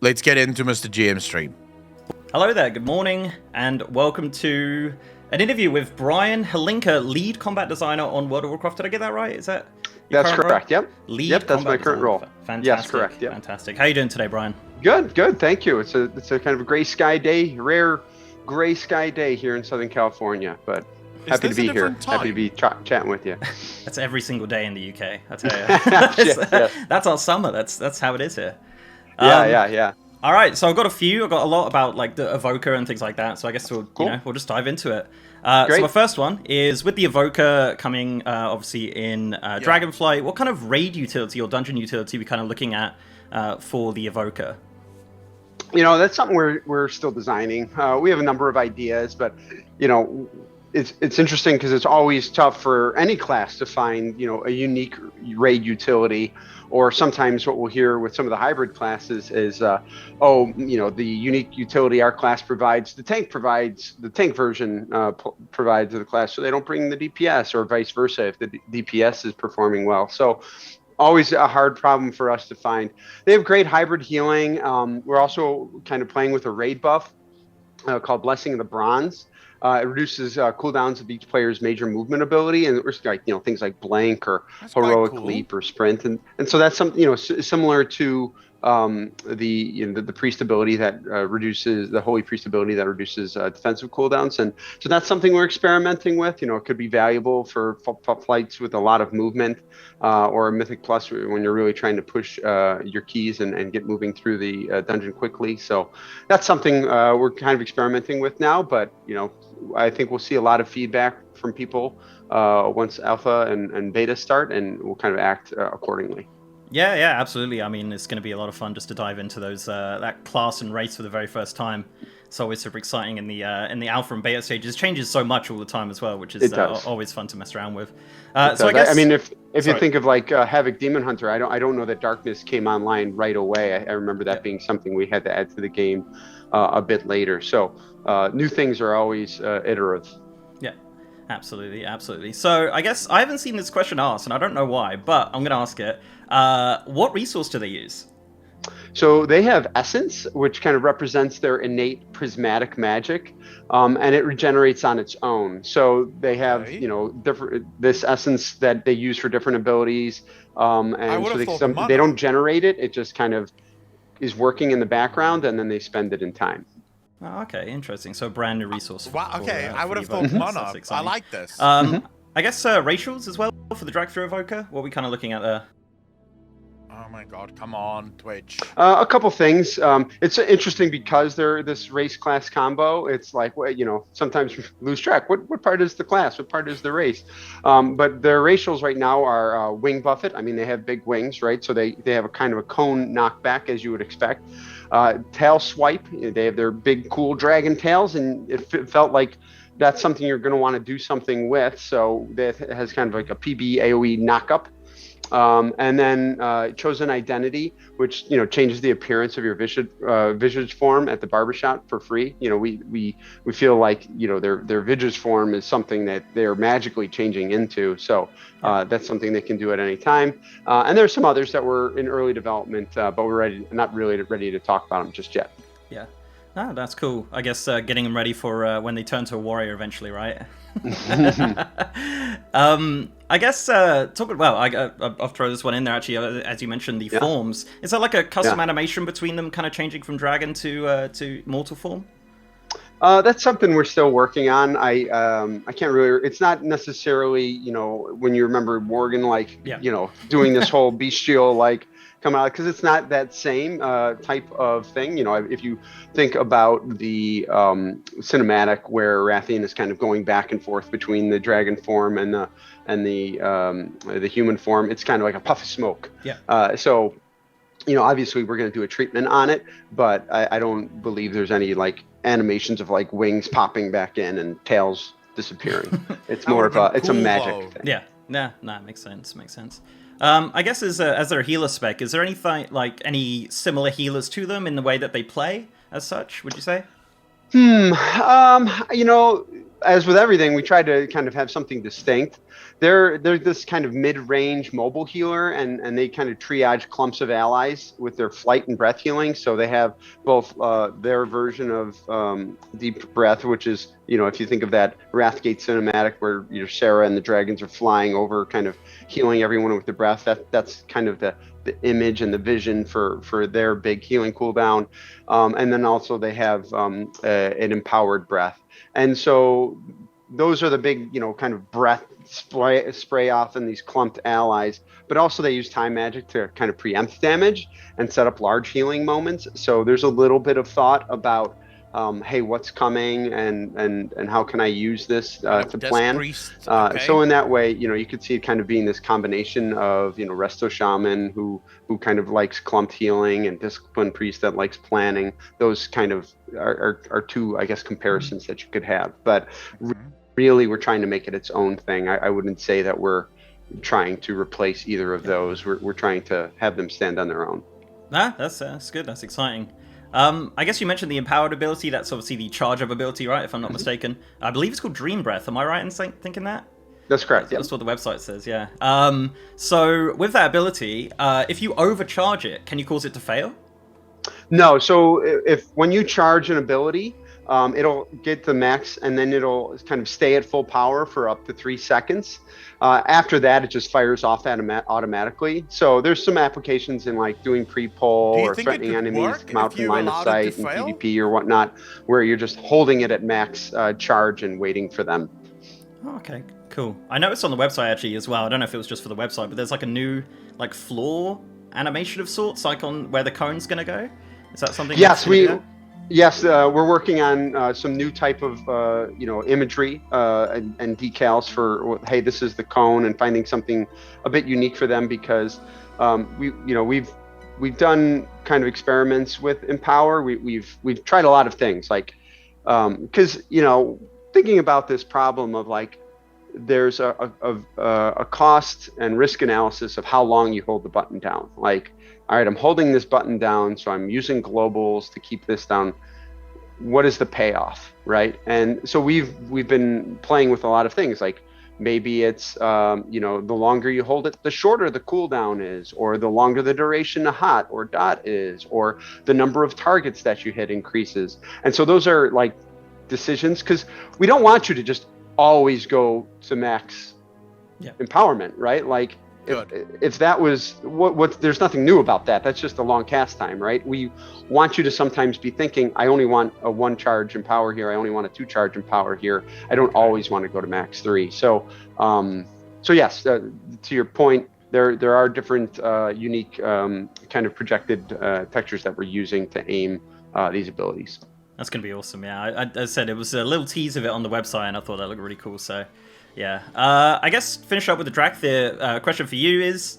let's get into Mr. GM stream. Hello there, good morning, and welcome to an interview with Brian Halinka, lead combat designer on World of Warcraft. Did I get that right? Is that your That's current correct, role? yep. Lead Yep, that's my combat current designer. role. Fantastic. Yes, correct, yep. Fantastic. How are you doing today, Brian? Good, thank you. It's a kind of a gray sky day, rare gray sky day here in Southern California, but happy to be here. Happy to be chatting with you. That's every single day in the UK, I tell you. Yes. That's our summer, that's how it is here. Yeah. All right, so I've got a lot about like the Evoker and things like that. So I guess we'll just dive into it. So my first one is with the Evoker coming, obviously in Dragonflight. What kind of raid utility or dungeon utility are we kind of looking at for the Evoker? You know, that's something we're still designing. We have a number of ideas, but you know, it's interesting because it's always tough for any class to find a unique raid utility. Or sometimes what we'll hear with some of the hybrid classes is, the unique utility our class provides, the tank version provides to the class, so they don't bring the DPS, or vice versa if the DPS is performing well. So always a hard problem for us to find. They have great hybrid healing. We're also kind of playing with a raid buff called Blessing of the Bronze. It reduces cooldowns of each player's major movement ability, and it's like things like blank or heroic leap or sprint, and so that's something similar to the priest ability that reduces the holy priest ability that reduces defensive cooldowns, and so that's something we're experimenting with. It could be valuable for flights with a lot of movement, or a mythic plus when you're really trying to push your keys and get moving through the dungeon quickly. So that's something we're kind of experimenting with now, but I think we'll see a lot of feedback from people once alpha and beta start, and we'll kind of act accordingly. Yeah, absolutely. I mean, it's going to be a lot of fun just to dive into those that class and race for the very first time. It's always super exciting in the alpha and beta stages. It changes so much all the time as well, which is always fun to mess around with. So I guess, I mean, if you think of like Havoc Demon Hunter, I don't know that Darkness came online right away. I remember that being something we had to add to the game a bit later. So new things are always iterative. Yeah, absolutely. So I guess I haven't seen this question asked, and I don't know why, but I'm going to ask it. What resource do they use? So they have Essence, which kind of represents their innate prismatic magic, and it regenerates on its own. So they have, this Essence that they use for different abilities, and so they don't generate it. It just kind of is working in the background, and then they spend it in time. Oh, okay, interesting. So brand new resource. Wow, okay, I would have thought mana. I like this. I guess racials as well for the Drag Evoker. What are we kind of looking at there? Oh my god, come on, Twitch. A couple things. It's interesting because they're this race class combo. It's like, sometimes we lose track. What part is the class? What part is the race? But their racials right now are Wing Buffet. I mean, they have big wings, right? So they have a kind of a cone knockback, as you would expect. Tail Swipe. They have their big, cool dragon tails, and it felt like that's something you're going to want to do something with. So that has kind of like a PB AoE knockup. And then Chosen Identity, which changes the appearance of your visage form at the barbershop for free. We feel like their visage form is something that they're magically changing into. So that's something they can do at any time. And there's some others that were in early development, but we're not really ready to talk about them just yet. Yeah. Oh, that's cool. I guess getting them ready for when they turn to a warrior eventually, right? I guess I'll throw this one in there actually. As you mentioned, the forms. Is that like a custom animation between them, kind of changing from dragon to mortal form? That's something we're still working on. I can't really. It's not necessarily when you remember Morgan doing this whole bestial come out, because it's not that same type of thing. If you think about the cinematic where Rathian is kind of going back and forth between the dragon form and the human form, it's kind of like a puff of smoke. Yeah. So obviously we're going to do a treatment on it, but I don't believe there's any animations of wings popping back in and tails disappearing. It's more of a magic thing. Yeah. Nah, makes sense. I guess as their healer spec, is there anything any similar healers to them in the way that they play as such, would you say? as with everything, we try to kind of have something distinct. They're this kind of mid-range mobile healer, and they kind of triage clumps of allies with their flight and breath healing. So they have both their version of deep breath, which is, if you think of that Wrathgate cinematic where Sarah and the dragons are flying over, kind of healing everyone with their breath. That's kind of the image and the vision for their big healing cooldown. And then also they have an empowered breath. And so those are the big, kind of breath spray off in these clumped allies, but also they use time magic to kind of preempt damage and set up large healing moments. So there's a little bit of thought about, hey, what's coming and how can I use this to plan? Priest, okay. So in that way, you could see it kind of being this combination of, Resto Shaman who kind of likes clumped healing and Discipline Priest that likes planning. Those kind of are two, I guess, comparisons that you could have. But really, we're trying to make it its own thing. I wouldn't say that we're trying to replace either of those. We're trying to have them stand on their own. That's good. That's exciting. I guess you mentioned the empowered ability. That's obviously the charge up ability, right? If I'm not mistaken. I believe it's called Dream Breath. Am I right in thinking that? That's correct. That's what the website says, yeah. So with that ability, if you overcharge it, can you cause it to fail? No. So when you charge an ability, it'll get the max, and then it'll kind of stay at full power for up to 3 seconds. After that, it just fires off automatically. So there's some applications in like doing pre-pull or threatening enemies to come out from line of sight in PvP or whatnot, where you're just holding it at max charge and waiting for them. Oh, okay, cool. I noticed on the website actually as well. I don't know if it was just for the website, but there's like a new like floor animation of sorts, like on where the cone's gonna go. Is that something? Yes, we're working on some new type of imagery and decals for, hey, this is the cone, and finding something a bit unique for them, because we've done kind of experiments with Empower. We've tried a lot of things, like because thinking about this problem of like there's a cost and risk analysis of how long you hold the button down. Like, all right, I'm holding this button down, so I'm using globals to keep this down. What is the payoff, right? And so we've been playing with a lot of things, like maybe it's the longer you hold it, the shorter the cooldown is, or the longer the duration a hot or dot is, or the number of targets that you hit increases. And so those are like decisions, because we don't want you to just always go to max empowerment, right? Like, if that was what there's nothing new about that. That's just a long cast time, right? We want you to sometimes be thinking, I only want a 1 charge in power here. I only want a 2 charge in power here. I don't always want to go to max 3. So yes, to your point, there are different unique kind of projected textures that we're using to aim these abilities. That's going to be awesome. Yeah, I said it was a little tease of it on the website, and I thought that looked really cool. So, yeah. I guess finish up with the Dracthyr. Question for you is,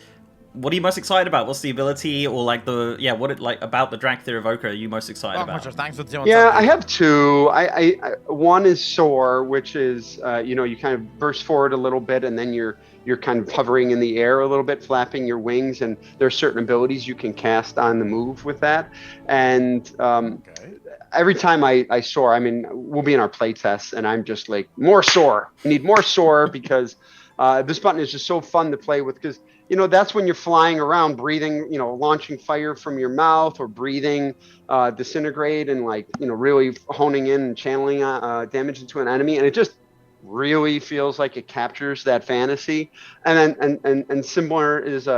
what are you most excited about? What's the ability, or like what about the Dracthyr Evoker are you most excited about? Thanks for doing something. I have 2. I one is Soar, which is you kind of burst forward a little bit, and then you're kind of hovering in the air a little bit, flapping your wings, and there are certain abilities you can cast on the move with that. And every time I soar, I mean, we'll be in our play tests, and I'm just like, more soar. We need more soar, because this button is just so fun to play with, because that's when you're flying around, breathing, launching fire from your mouth, or breathing disintegrate, and like really honing in and channeling damage into an enemy, and it just really feels like it captures that fantasy. And then and similar is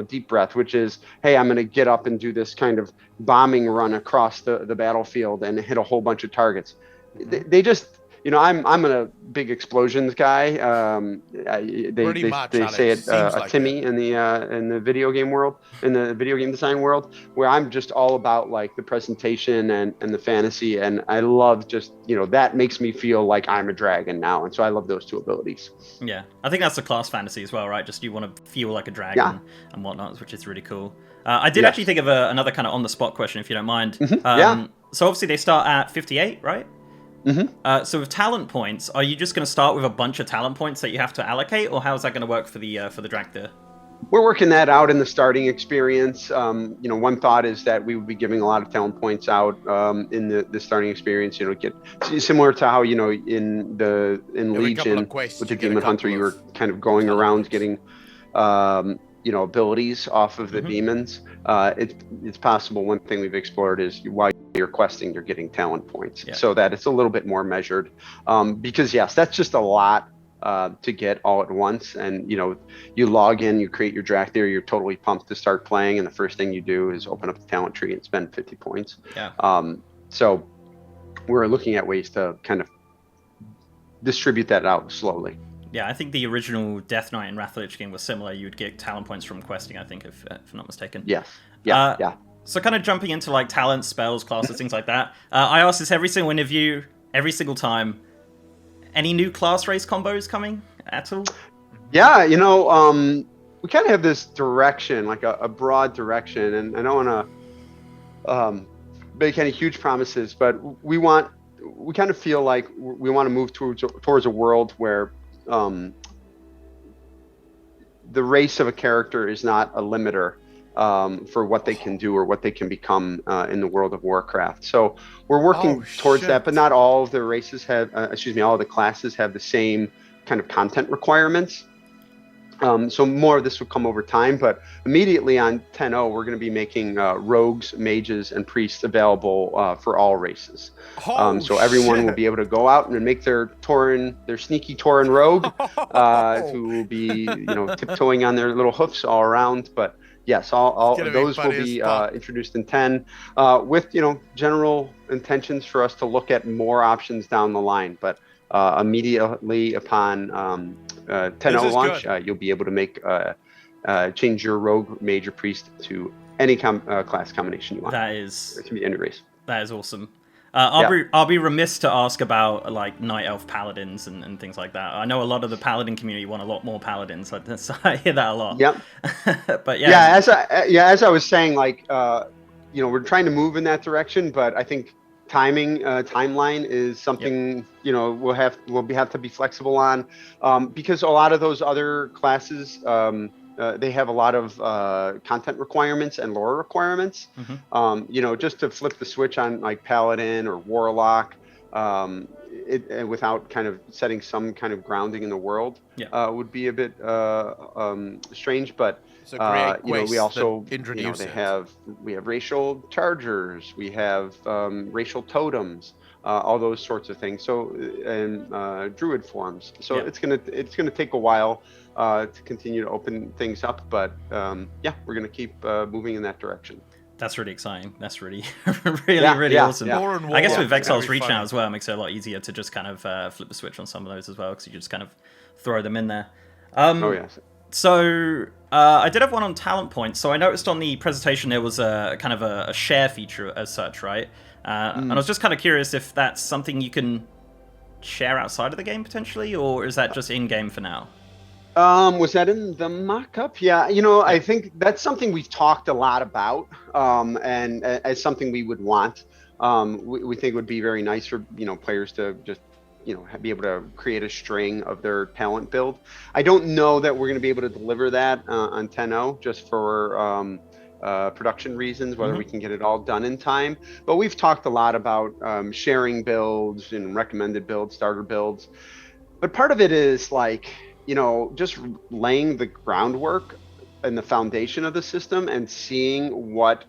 Deep Breath, which is, hey, I'm going to get up and do this kind of bombing run across the battlefield and hit a whole bunch of targets. They just, I'm a big explosions guy. They say it like Timmy in the video game world, in the video game design world, where I'm just all about like the presentation and the fantasy, and I love just that makes me feel like I'm a dragon now, and so I love those 2 abilities. Yeah, I think that's the class fantasy as well, right? Just you want to feel like a dragon and whatnot, which is really cool. I did actually think of another kind of on the spot question, if you don't mind. So obviously they start at 58, right? So with talent points, are you just going to start with a bunch of talent points that you have to allocate, or how is that going to work for the Dracthyr? We're working that out in the starting experience. One thought is that we would be giving a lot of talent points out in the starting experience. Get similar to how in Legion with the Demon Hunter, you were kind of going around getting abilities off of the demons. It's possible. One thing we've explored is while you're questing, you're getting talent points, so that it's a little bit more measured. Because yes, that's just a lot to get all at once. And you log in, you create your draft there, you're totally pumped to start playing, and the first thing you do is open up the talent tree and spend 50 points. So we're looking at ways to kind of distribute that out slowly. Yeah, I think the original Death Knight and Wrath of the Lich King was similar. You would get talent points from questing, I think, if I'm not mistaken. Yes. Yeah. So kind of jumping into like talents, spells, classes, things like that. I ask this every single interview, every single time. Any new class race combos coming at all? Yeah, we kind of have this direction, like a broad direction, and I don't want to make any huge promises, but we kind of feel like we want to move towards a world where the race of a character is not a limiter for what they can do or what they can become in the world of Warcraft. So we're working towards that, but not all of the races have, all of the classes have the same kind of content requirements. So more of this will come over time, but immediately on 10.0, we're going to be making rogues, mages, and priests available for all races. So everyone will be able to go out and make their sneaky Tauren rogue, who will be, tiptoeing on their little hoofs all around. But yes, all those will be introduced in 10, with general intentions for us to look at more options down the line. But immediately upon 10.0 launch, you'll be able to make change your rogue, mage, or priest to any class combination you want. It can be any race. That is awesome. I'll be remiss to ask about like night elf paladins and things like that. I know a lot of the paladin community want a lot more paladins. I hear that a lot. Yep. But yeah. As I was saying, like we're trying to move in that direction, but I think timeline is something we'll have to be flexible on, because a lot of those other classes they have a lot of content requirements and lore requirements. Just to flip the switch on like paladin or warlock, without kind of setting some kind of grounding in the world, would be a bit strange. But we also we have racial chargers, we have racial totems, all those sorts of things. So and druid forms. So it's gonna take a while to continue to open things up, but we're gonna keep moving in that direction. That's really exciting. That's really really awesome. I guess with Vexil's Reach now as well, it makes it a lot easier to just kind of flip the switch on some of those as well, because you just kind of throw them in there. So I did have one on talent points. So I noticed on the presentation there was a kind of a share feature as such, right? And I was just kind of curious if that's something you can share outside of the game potentially, or is that just in-game for now? Was that in the mock-up? Yeah, I think that's something we've talked a lot about, and as something we would want. We think it would be very nice for players to just be able to create a string of their talent build. I don't know that we're going to be able to deliver that on 10.0 just for production reasons, whether we can get it all done in time. But we've talked a lot about sharing builds and recommended builds, starter builds. But part of it is like, just laying the groundwork and the foundation of the system and seeing what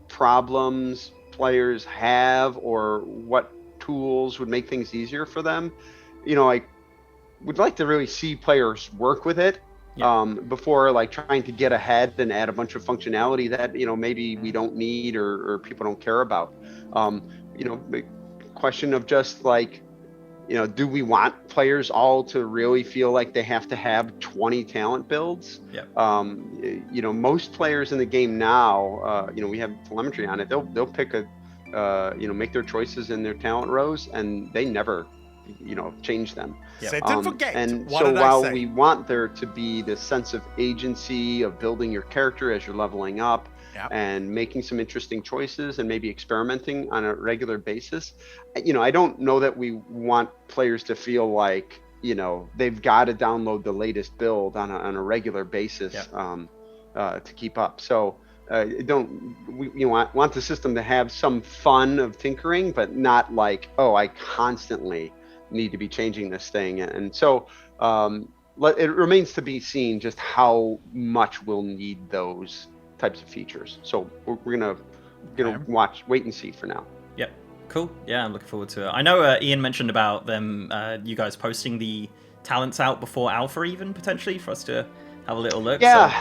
problems players have or what tools would make things easier for them. I would like to really see players work with it before like trying to get ahead and add a bunch of functionality that maybe we don't need or people don't care about. The question of just like, do we want players all to really feel like they have to have 20 talent builds? Most players in the game now, we have telemetry on it. They'll pick make their choices in their talent rows, and they never, change them. And so while we want there to be this sense of agency of building your character as you're leveling up, and making some interesting choices and maybe experimenting on a regular basis, I don't know that we want players to feel like they've got to download the latest build on a regular basis to keep up. So we want the system to have some fun of tinkering, but not like, oh, I constantly need to be changing this thing. And so it remains to be seen just how much we'll need those types of features. So we're gonna wait and see for now. Yep. Cool. Yeah, I'm looking forward to it. I know Ian mentioned about them, you guys posting the talents out before alpha, even potentially for us to have a little look. Yeah. So.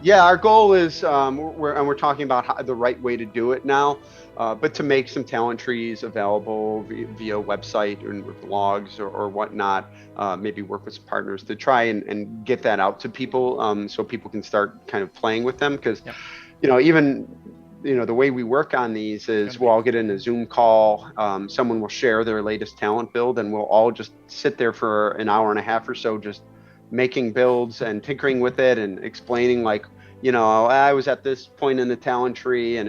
Yeah, our goal is, we're talking about the right way to do it now, but to make some talent trees available via website or blogs or whatnot, maybe work with some partners to try and get that out to people, so people can start kind of playing with them. Because, even, the way we work on these is we'll all get in a Zoom call, someone will share their latest talent build, and we'll all just sit there for an hour and a half or so just making builds and tinkering with it and explaining, like, I was at this point in the talent tree and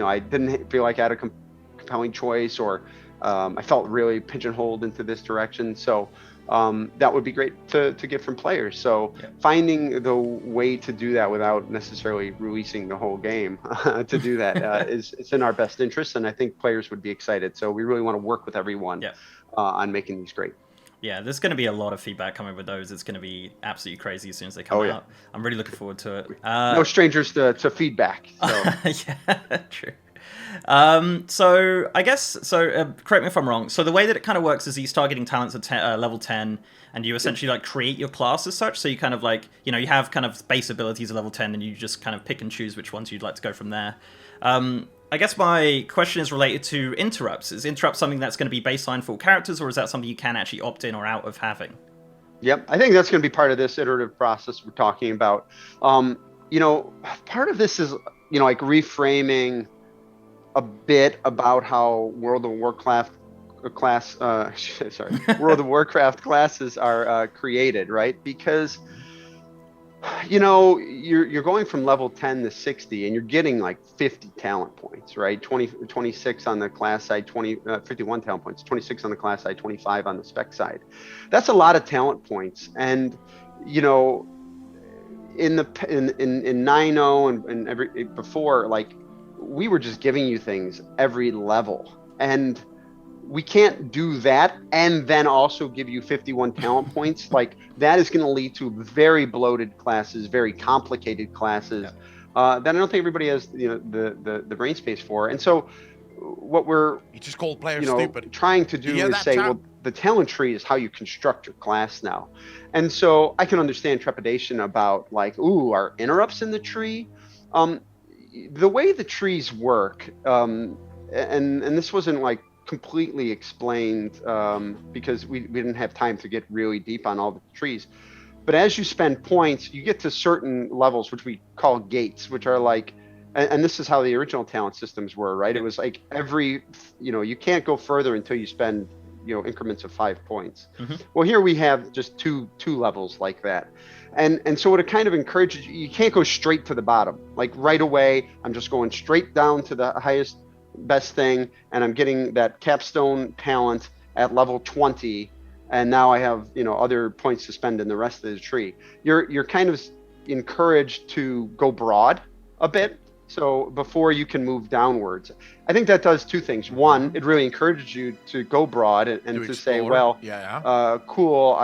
I didn't feel like I had a compelling choice, or I felt really pigeonholed into this direction. So that would be great to get from players. So finding the way to do that without necessarily releasing the whole game to do that it's in our best interest, and I think players would be excited. So we really want to work with everyone on making these great. Yeah, there's going to be a lot of feedback coming with those. It's going to be absolutely crazy as soon as they come out. I'm really looking forward to it. No strangers to feedback. So. Yeah, true. So I guess, correct me if I'm wrong. So the way that it kind of works is you start getting talents at level 10, and you essentially like create your class as such. So you kind of like, you have kind of base abilities at level 10, and you just kind of pick and choose which ones you'd like to go from there. I guess my question is related to interrupts. Is interrupt something that's going to be baseline for all characters, or is that something you can actually opt in or out of having? Yep, I think that's going to be part of this iterative process we're talking about. Part of this is, like reframing a bit about how World of Warcraft classes are created, right? Because you're going from level 10 to 60 and you're getting like 50 talent points, right? 26 on the class side, 51 talent points, 26 on the class side, 25 on the spec side. That's a lot of talent points. And in 9.0 and every before, like, we were just giving you things every level, and we can't do that and then also give you 51 talent points. Like, that is going to lead to very bloated classes, very complicated classes that I don't think everybody has the brain space for. And so what we're just called players stupid. Trying to do is say, well, the talent tree is how you construct your class now. And so I can understand trepidation about, like, ooh, are interrupts in the tree? The way the trees work, and this wasn't like completely explained because we didn't have time to get really deep on all the trees, but as you spend points, you get to certain levels, which we call gates, which are like, and this is how the original talent systems were, right? It was like you can't go further until you spend increments of 5 points. Well, here we have just two levels like that. And so what it kind of encourages, you can't go straight to the bottom. Like, right away, I'm just going straight down to the highest, best thing, and I'm getting that capstone talent at level 20, and now I have other points to spend in the rest of the tree. You're kind of encouraged to go broad a bit, so before you can move downwards. I think that does two things. One, it really encourages you to go broad and to say, well, cool,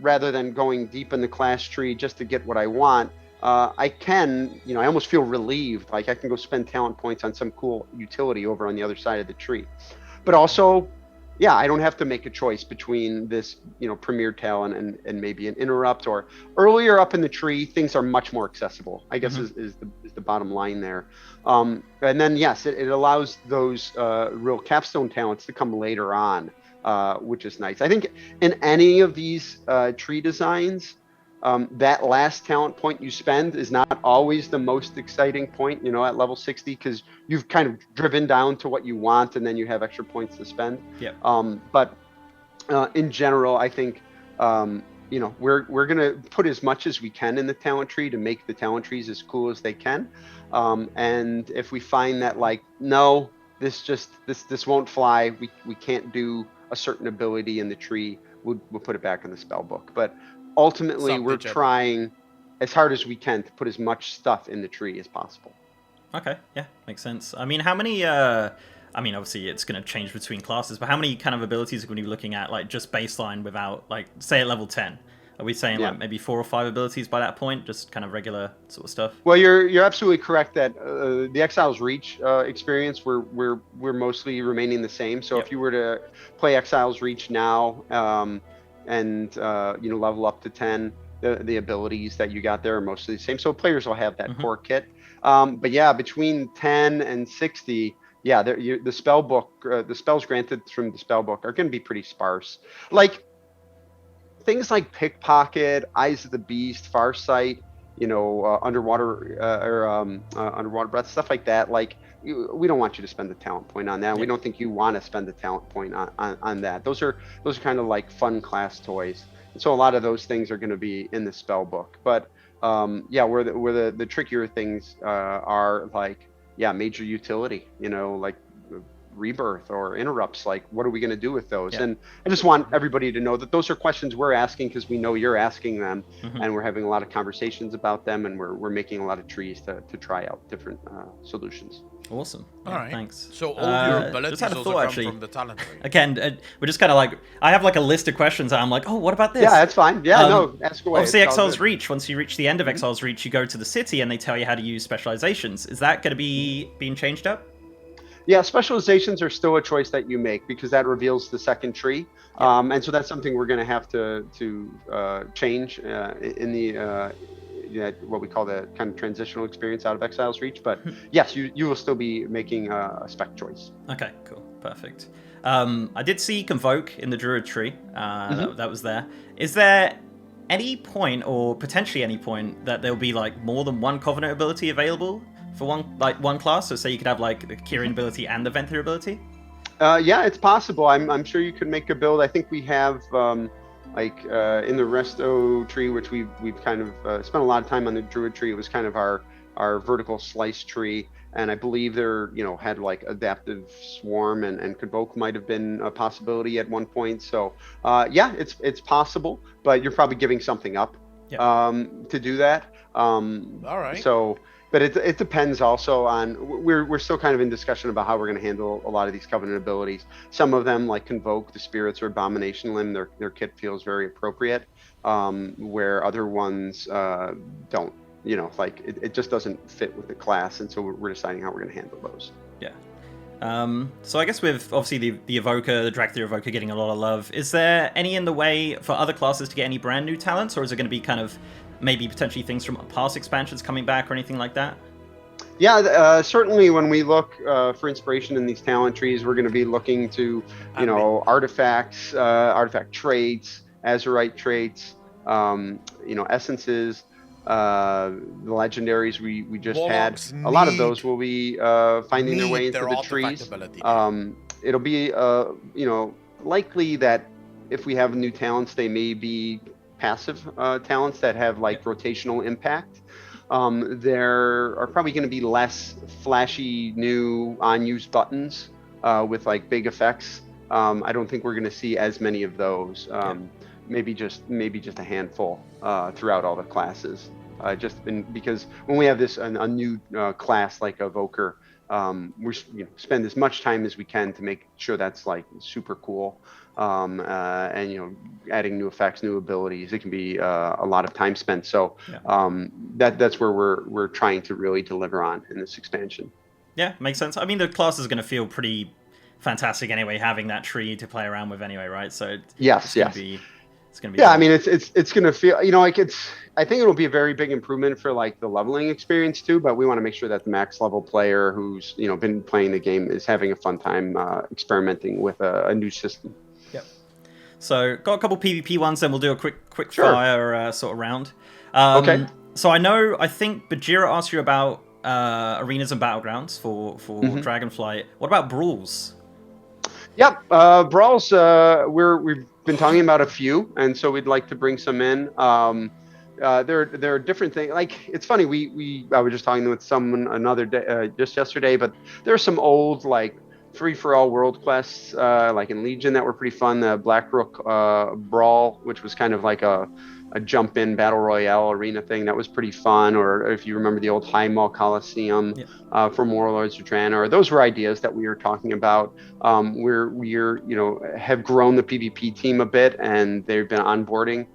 rather than going deep in the class tree just to get what I want, I can, I almost feel relieved. Like, I can go spend talent points on some cool utility over on the other side of the tree. But also, I don't have to make a choice between this, premier talent and maybe an interrupt. Or earlier up in the tree, things are much more accessible, I guess is the bottom line there. And then, yes, it allows those real capstone talents to come later on, which is nice. I think in any of these tree designs, that last talent point you spend is not always the most exciting point, at level 60, because you've kind of driven down to what you want, and then you have extra points to spend. But in general, I think we're gonna put as much as we can in the talent tree to make the talent trees as cool as they can. And if we find that, like, no, this won't fly, we can't do a certain ability in the tree, we'll put it back in the spell book. But ultimately, we're trying as hard as we can to put as much stuff in the tree as possible. Okay, yeah, makes sense. I mean, how many? I mean, obviously, it's going to change between classes, but how many kind of abilities are we going to be looking at, like just baseline without, like, say at level 10? Are we saying like maybe 4 or 5 abilities by that point, just kind of regular sort of stuff? Well, you're absolutely correct that the Exile's Reach experience, we're mostly remaining the same. So if you were to play Exile's Reach now and level up to 10, the abilities that you got there are mostly the same. So players will have that core kit. But yeah, between 10 and 60, the spell book, the spells granted from the spell book are going to be pretty sparse. Like things like Pickpocket, Eyes of the Beast, Farsight, underwater underwater breath, stuff like that. Like we don't want you to spend the talent point on that. We don't think you want to spend the talent point on that. Those are kind of like fun class toys. And so a lot of those things are going to be in the spell book. But where the trickier things are like major utility, like rebirth or interrupts, like what are we going to do with those? And I just want everybody to know that those are questions we're asking because we know you're asking them, and we're having a lot of conversations about them, and we're making a lot of trees to try out different solutions. Awesome. All right. Thanks. So all your abilities also come from the talent tree. Again, we're just kind of like, I have like a list of questions. I'm like, oh, what about this? Yeah, that's fine. Yeah, no, ask away. Obviously, Exile's Reach. Once you reach the end of Exile's Reach, you go to the city and they tell you how to use specializations. Is that going to be being changed up? Yeah, specializations are still a choice that you make because that reveals the second tree. And so that's something we're going to have to change in the what we call the kind of transitional experience out of Exile's Reach. But yes, you will still be making a spec choice. Okay, cool. Perfect. I did see Convoke in the Druid tree. That was there. Is there any point, or potentially any point, that there'll be like more than one Covenant ability available for one class? So say you could have like the Kyrian ability and the Venthyr ability? Yeah, it's possible. I'm sure you could make a build. I think we have in the Resto tree, which we've kind of spent a lot of time on the Druid tree. It was kind of our vertical slice tree, and I believe there had like Adaptive Swarm and Convoke might have been a possibility at one point. So it's possible, but you're probably giving something up to do that. All right. So. But it depends also on, we're still kind of in discussion about how we're going to handle a lot of these Covenant abilities. Some of them, like Convoke, the Spirits, or Abomination Limb, their kit feels very appropriate, where other ones don't. Like it just doesn't fit with the class, and so we're deciding how we're going to handle those. Yeah. So I guess with obviously the Evoker, the Dragonflight Evoker getting a lot of love, is there any in the way for other classes to get any brand new talents, or is it going to be kind of maybe potentially things from past expansions coming back or anything like that? Yeah, certainly when we look for inspiration in these talent trees, we're going to be looking to, artifacts, artifact traits, Azurite traits, essences, the legendaries we just Warlocks had. A lot of those will be finding their way into the trees. It'll be, likely that if we have new talents, they may be passive talents that have like rotational impact. There are probably going to be less flashy new unused buttons with like big effects. I don't think we're going to see as many of those. Maybe just a handful throughout all the classes. Because when we have a new class like Evoker, we spend as much time as we can to make sure that's like super cool. And adding new effects, new abilities, it can be a lot of time spent. So that's where we're trying to really deliver on in this expansion. Yeah, makes sense. I mean, the class is going to feel pretty fantastic anyway, having that tree to play around with anyway, right? So it's going to be. Yeah, I mean, it's going to feel, I think it'll be a very big improvement for like the leveling experience too, but we want to make sure that the max level player who's, been playing the game is having a fun time experimenting with a new system. Yep. So got a couple PvP ones, then we'll do a quick fire sort of round. Okay. So I think Bajira asked you about arenas and battlegrounds for Dragonflight. What about brawls? Yep, brawls. We've been talking about a few, and so we'd like to bring some in. There are different things. Like it's funny. I was just talking with someone another day, just yesterday, but there are some old like free-for-all world quests, like in Legion, that were pretty fun. The Blackrook Brawl, which was kind of like a jump-in battle royale arena thing, that was pretty fun. Or if you remember the old High Mall Coliseum from Warlords of Draenor, those were ideas that we were talking about. We're have grown the PvP team a bit, and they've been onboarding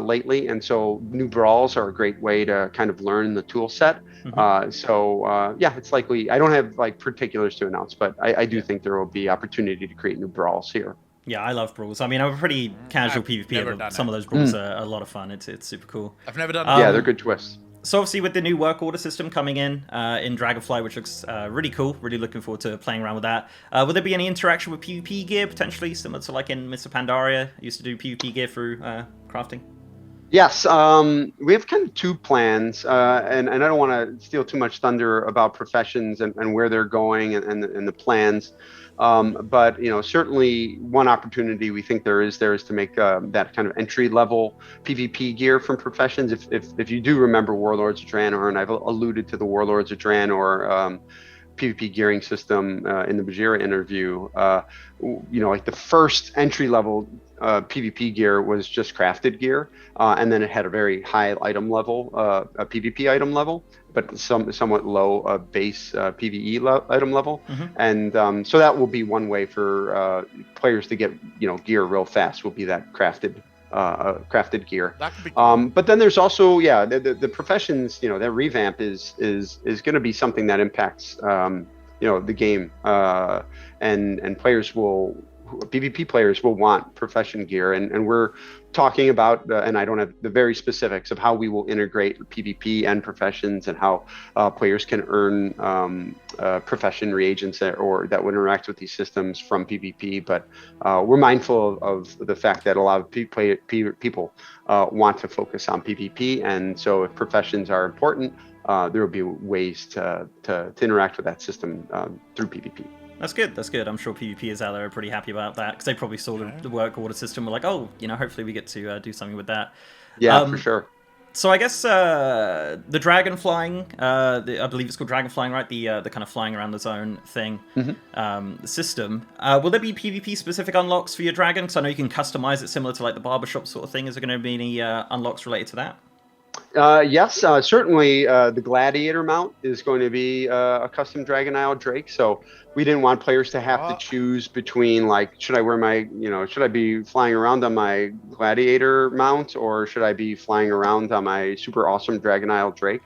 lately, and so new brawls are a great way to kind of learn the tool set. It's likely. I don't have like particulars to announce, but I do think there will be opportunity to create new brawls here. Yeah, I love brawls. I mean, I'm a pretty casual PvP, but some of those brawls are a lot of fun. It's super cool. I've never done yeah, they're good twists. So obviously with the new work order system coming in Dragonflight, which looks really cool, really looking forward to playing around with that. Will there be any interaction with PvP gear, potentially, similar to like in Mr. Pandaria? Used to do PvP gear through crafting? Yes, we have kind of two plans, and I don't want to steal too much thunder about professions and where they're going and the plans. But certainly one opportunity we think there is to make that kind of entry level PvP gear from professions. If you do remember Warlords of Draenor, and I've alluded to the Warlords of Draenor PvP gearing system in the Bajira interview, like the first entry level PvP gear was just crafted gear, and then it had a very high item level, a PvP item level, but somewhat low base PvE item level. And so that will be one way for players to get gear real fast, will be that crafted gear. That could be cool. But then there's also the professions, that revamp is going to be something that impacts the game, and players will PvP players will want profession gear, and we're talking about, and I don't have the very specifics of how we will integrate PvP and professions, and how players can earn profession reagents that would interact with these systems from PvP. But we're mindful of the fact that a lot of people want to focus on PvP, and so if professions are important, there will be ways to interact with that system through PvP. That's good. I'm sure PvPers out there are pretty happy about that, because they probably saw the work order system. We're like, hopefully we get to do something with that. Yeah, for sure. So I guess the dragon flying, I believe it's called dragon flying, right? The kind of flying around the zone thing, the system. Will there be PvP specific unlocks for your dragon? Because I know you can customize it similar to like the barbershop sort of thing. Is there going to be any unlocks related to that? Yes, certainly the Gladiator mount is going to be a custom Dragon Isle Drake. So we didn't want players to have to choose between, like, should I be flying around on my Gladiator mount, or should I be flying around on my super awesome Dragon Isle Drake?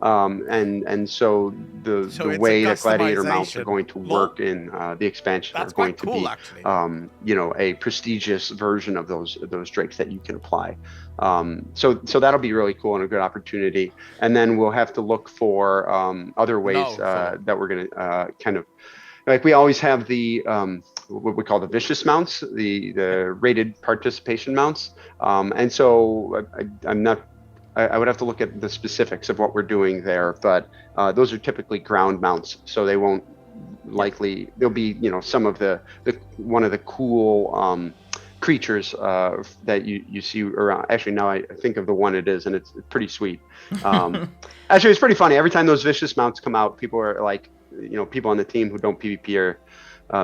And so the way that Gladiator mounts are going to work in the expansion are going to be, a prestigious version of those drakes that you can apply. So that'll be really cool and a good opportunity. And then we'll have to look for other ways that we're going to kind of, like, we always have the what we call the vicious mounts, the rated participation mounts. And so I would have to look at the specifics of what we're doing there, but those are typically ground mounts, so they won't likely. There'll be some of the one of the cool creatures that you see around. Actually, now I think of the one it is, and it's pretty sweet. Actually, it's pretty funny. Every time those vicious mounts come out, people are like, people on the team who don't PvP are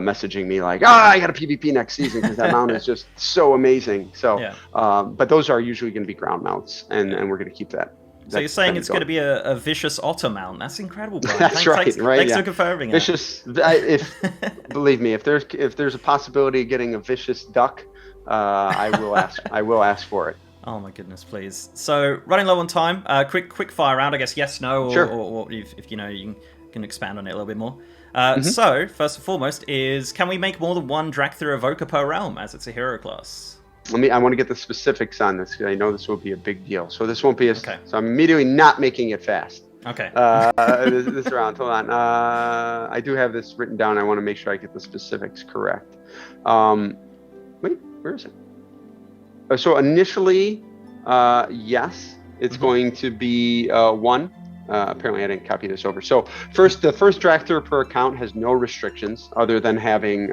messaging me like, I got a PvP next season because that mount is just so amazing. So, but those are usually going to be ground mounts, and we're going to keep that. So you're saying it's going to be a vicious otter mount? That's incredible, Brian. That's right. Thanks for confirming it. Vicious. Believe me, if there's a possibility of getting a vicious duck, I will ask for it. Oh my goodness, please. So running low on time. Quick fire round, I guess. Yes, no, or if you can expand on it a little bit more. So, first and foremost is, can we make more than one Dracthyr Evoker per realm, as it's a hero class? I want to get the specifics on this, because I know this will be a big deal. So this won't be so I'm immediately not making it fast. Okay. This round, hold on. I do have this written down. I want to make sure I get the specifics correct. Wait, where is it? So initially, yes, it's going to be one. Apparently I didn't copy this over. So the first Dracthyr per account has no restrictions other than having,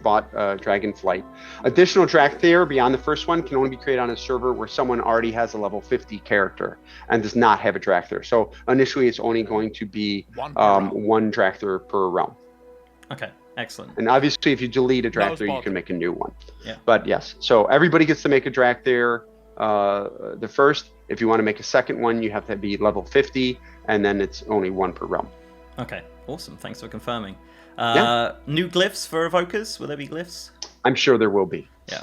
bought Dragonflight. Additional Dracthyr beyond the first one can only be created on a server where someone already has a level 50 character and does not have a Dracthyr. So initially it's only going to be one Dracthyr per realm. Okay, excellent. And obviously, if you delete a Drac there, you can make a new one. Yeah. But yes, so everybody gets to make a Drac there. The first, if you want to make a second one, you have to be level 50, and then it's only one per realm. Okay, awesome. Thanks for confirming. Yeah. New glyphs for evokers? Will there be glyphs? I'm sure there will be. Yeah.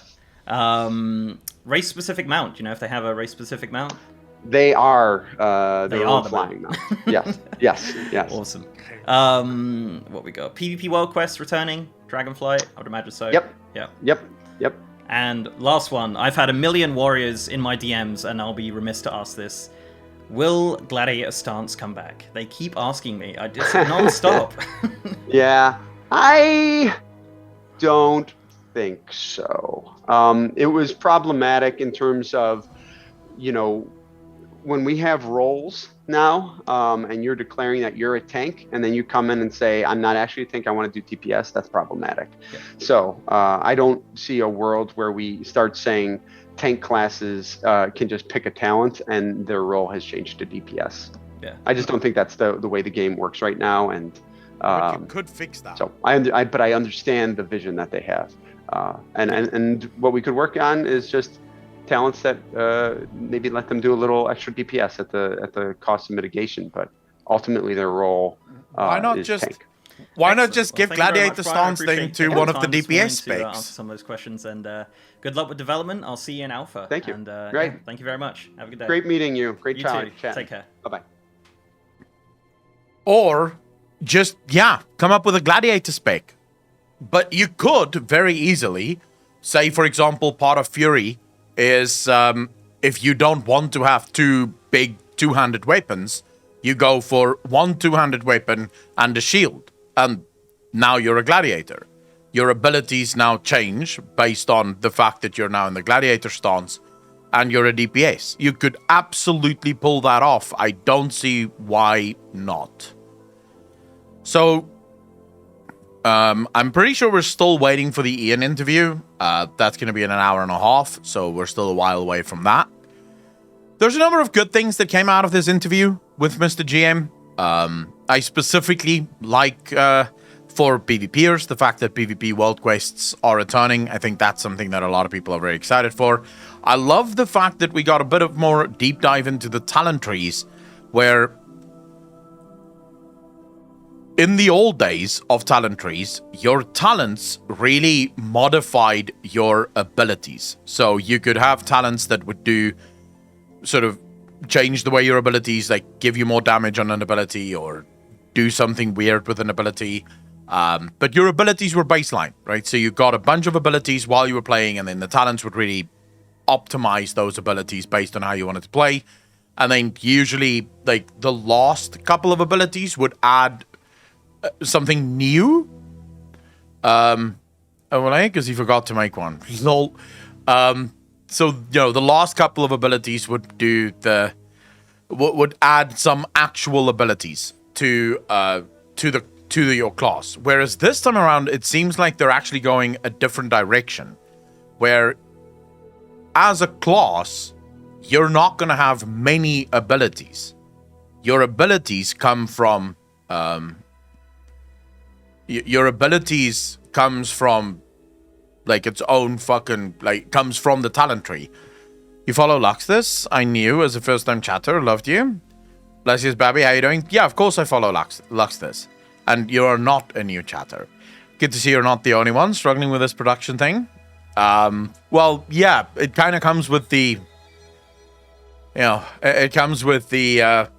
Race-specific mount. Do you know if they have a race-specific mount? They are. They are the flying mount. Yes. Awesome. What we got? PvP World Quest returning. Dragonflight. I would imagine so. Yep. And last one. I've had a million warriors in my DMs, and I'll be remiss to ask this. Will Gladiator stance come back? They keep asking me. It's non-stop. Yeah, I don't think so. It was problematic in terms of, when we have roles now, and you're declaring that you're a tank, and then you come in and say, I'm not actually a tank, I want to do TPS, that's problematic. Yeah. So I don't see a world where we start saying tank classes can just pick a talent and their role has changed to DPS. Yeah. I just don't think that's the way the game works right now, and but you could fix that. So I understand the vision that they have, and what we could work on is just talents that maybe let them do a little extra DPS at the cost of mitigation, but ultimately their role why not is just tank. Why not just give Gladiator stance thing to one of the DPS specs? To answer some of those questions, and good luck with development. I'll see you in Alpha. Thank you. And, Great. Yeah, thank you very much. Have a good day. Great meeting you. Great you chat. Too. Take care. Bye-bye. Or just, come up with a Gladiator spec. But you could very easily say, for example, part of Fury is if you don't want to have two big two-handed weapons, you go for one two-handed weapon and a shield. And now you're a Gladiator. Your abilities now change based on the fact that you're now in the Gladiator stance and you're a DPS. You could absolutely pull that off. I don't see why not. So, I'm pretty sure we're still waiting for the Ian interview. That's going to be in an hour and a half, so we're still a while away from that. There's a number of good things that came out of this interview with Mr. GM. I specifically like, for PvPers, the fact that PvP World Quests are returning. I think that's something that a lot of people are very excited for. I love the fact that we got a bit of more deep dive into the talent trees, where in the old days of talent trees, your talents really modified your abilities. So you could have talents that would do sort of change the way your abilities, like give you more damage on an ability or do something weird with an ability. But your abilities were baseline, right? So you got a bunch of abilities while you were playing, and then the talents would really optimize those abilities based on how you wanted to play. And then usually, like, the last couple of abilities would add something new. Because he forgot to make one. Lol. So, the last couple of abilities would do would add some actual abilities to your class. Whereas this time around, it seems like they're actually going a different direction, where as a class, you're not going to have many abilities. Your abilities come from like its own fucking, like, comes from the talent tree. You follow Luxthis? I knew as a first-time chatter. Loved you. Bless you, Babby. How you doing? Yeah, of course I follow Luxthis. And you are not a new chatter. Good to see you're not the only one struggling with this production thing. Well, yeah, it kind of comes with the... it comes with the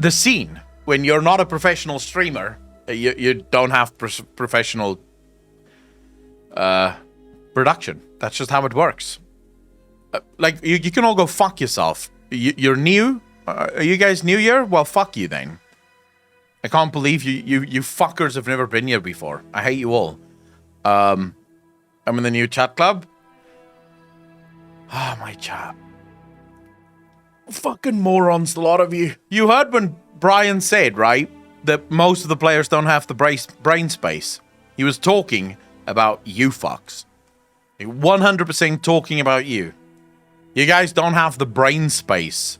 scene. When you're not a professional streamer, you don't have professional production. That's just how it works. Like, you can all go fuck yourself. You're new? Are you guys new here? Well, fuck you then. I can't believe you fuckers have never been here before. I hate you all. I'm in the new chat club. Ah, my chat. Fucking morons, a lot of you. You heard when Brian said, right, that most of the players don't have the brain space. He was talking about you fucks. 100% talking about you. You guys don't have the brain space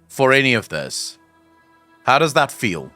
for any of this. How does that feel?